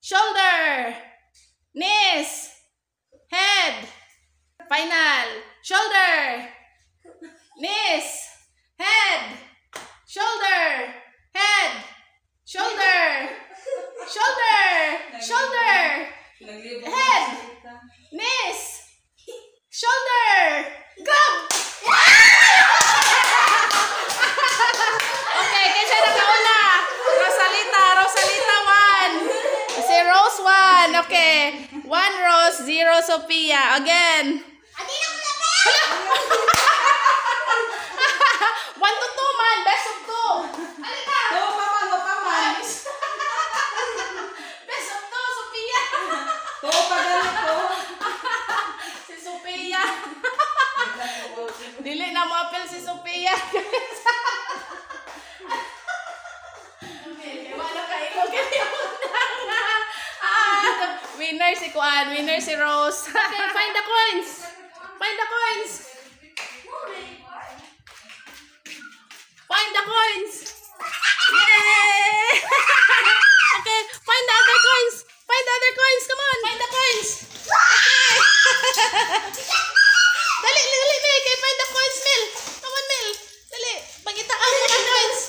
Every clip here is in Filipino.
shoulder, knees, head. Final. Shoulder, knees, head, shoulder, head, shoulder, shoulder, shoulder, head, knees, shoulder. Go! Okay, kasi nakauna. Rosalita 1. Si Rose 1. Okay. 1 Rose, 0 Sophia. Again. 1 to 2 man. Best of 2. Alika. Go pa man. Best of 2, Sophia. Go pa ganun ko. Si Sophia. Dili na mo apel si Sophia. Okay, wala ka ilo kaya winner si Kuan, winner si Rose. Okay, find the coins. Find the coins. Find the coins. Yay! Okay, find the other coins. Find the other coins. Come on, find the coins. Okay. Dali, Mel. Find the coins, Mel. Come on, Mel. Dali, pagita ang mga coins.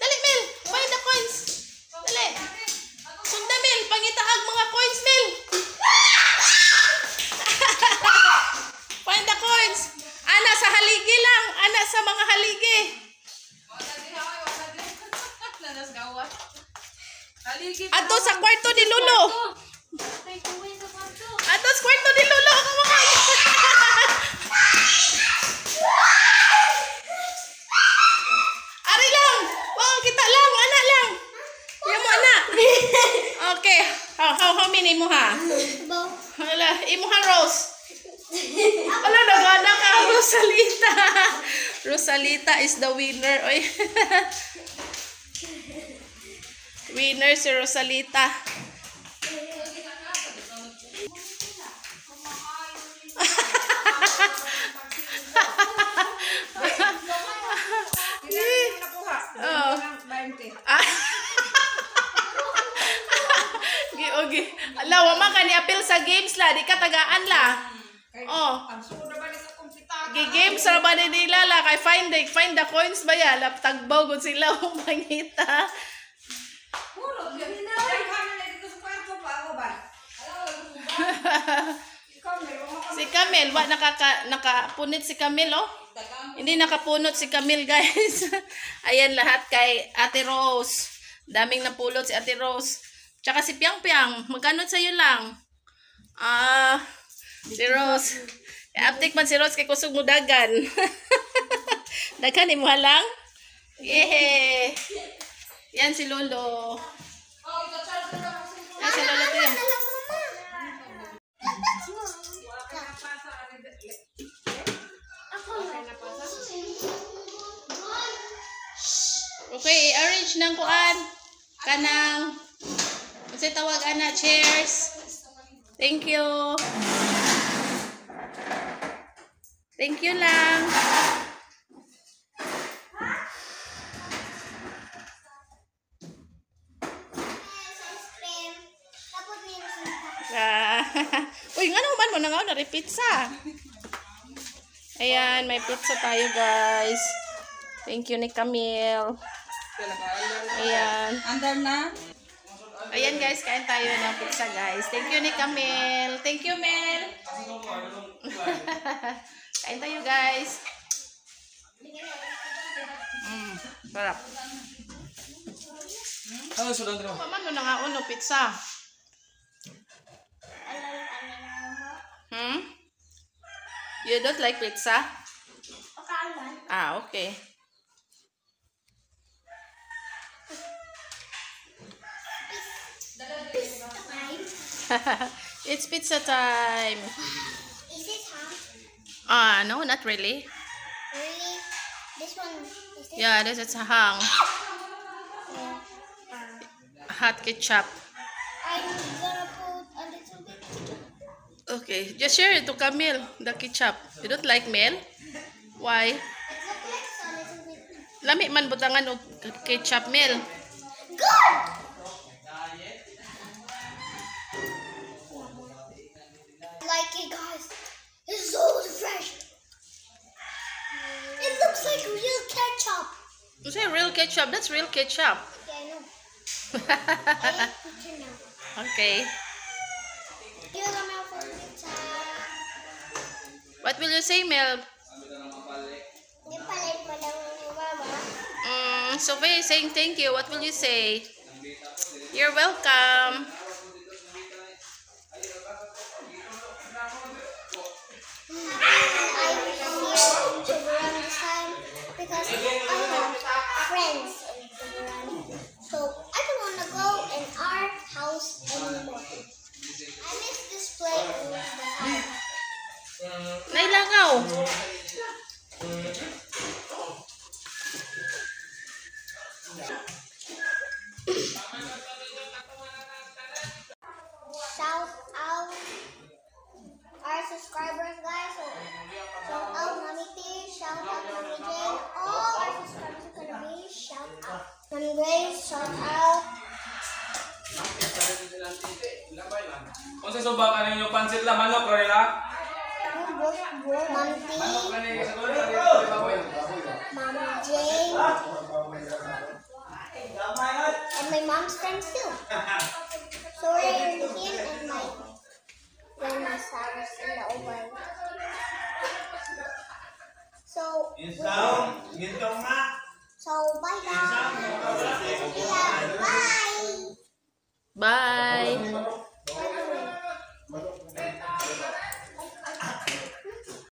Dali, Mel. Find the coins. Dali. Sunda, Mel. Pagita ang mga coins, Mel. Find the coins. Ana sa haligi lang. Ana sa mga haligi. Ato sa kwarto ni Lolo. Ato sa kwarto ni Lolo. Ari lang. Wow, kita lang. Ana lang. Yan mo, ana. Okay. How many mo ha? Hala, imo ha, Rose. Ala, nagana ka, Rosalita. Rosalita is the winner. Oy. Winner si Rosalita. Oh. Okay. Ala, wama ka ni apil sa games la, di ka tagaan la. Oh. Games ra ba nila la kay find the coins ba ya? La tagbaw gud sila mangita. Si Camille, wa nakapunit si Camille, oh. Hindi nakapunot si Camille, guys. Ayan lahat kay Ate Rose. Daming napulot si Ate Rose. Tsaka si Piang Piang, magkano sa'yo lang? Si Rose. Uptik man si Rose kay kusog mo dagan. Dagan ni mo lang? Yehey! Yan si Lolo. Yan si Lolo to yan. Okay, arrange ng kuan. Kanang. Kasi tawag ana, cheers. Thank you. Thank you lang. Uy, nga naman mo na nga na pizza. Ayan, may pizza tayo, guys. Thank you ni Camille. Ayan. Andar na. Ayan, guys, kain tayo ng pizza, guys. Thank you ni Camille. Thank you, Mel. Kain tayo, guys. Sarap. Ano sudah dito? Paman mo na nga uno pizza. You don't like pizza? Ah, okay. It's pizza time. Is it hot? No, not really. Really? This one is this? Yeah, this is hang. Hot ketchup. I'm gonna put a little bit. Okay, just share it to Camille, the ketchup. You don't like Mel? Why? It's okay, so a little bit. Lami man butangan og ketchup, Mel. Good! You say real ketchup. That's real ketchup. Yeah, I know. I like picture now. Okay. You're my favorite pizza. What will you say, Mel? Di palit pa lang yung mama. Sophie is saying thank you. What will you say? You're welcome. I'm here to run this time because I have friends in Tiburon. So I don't want to go in our house anymore. I miss this place in the house. Nailangaw. Shout out our subscribers, guys. So shout out Mommy T, shout out Mommy Jane. All our subscribers are gonna be shout out. Mommy Grace, shout out. Kung sa subak, ano yung pansit lang, manok, Ronela? Mommy T, Mommy Jane, and my mom's friends too. So we're him and my grandma Cyrus in the oven. So bye guys. Bye. Bye.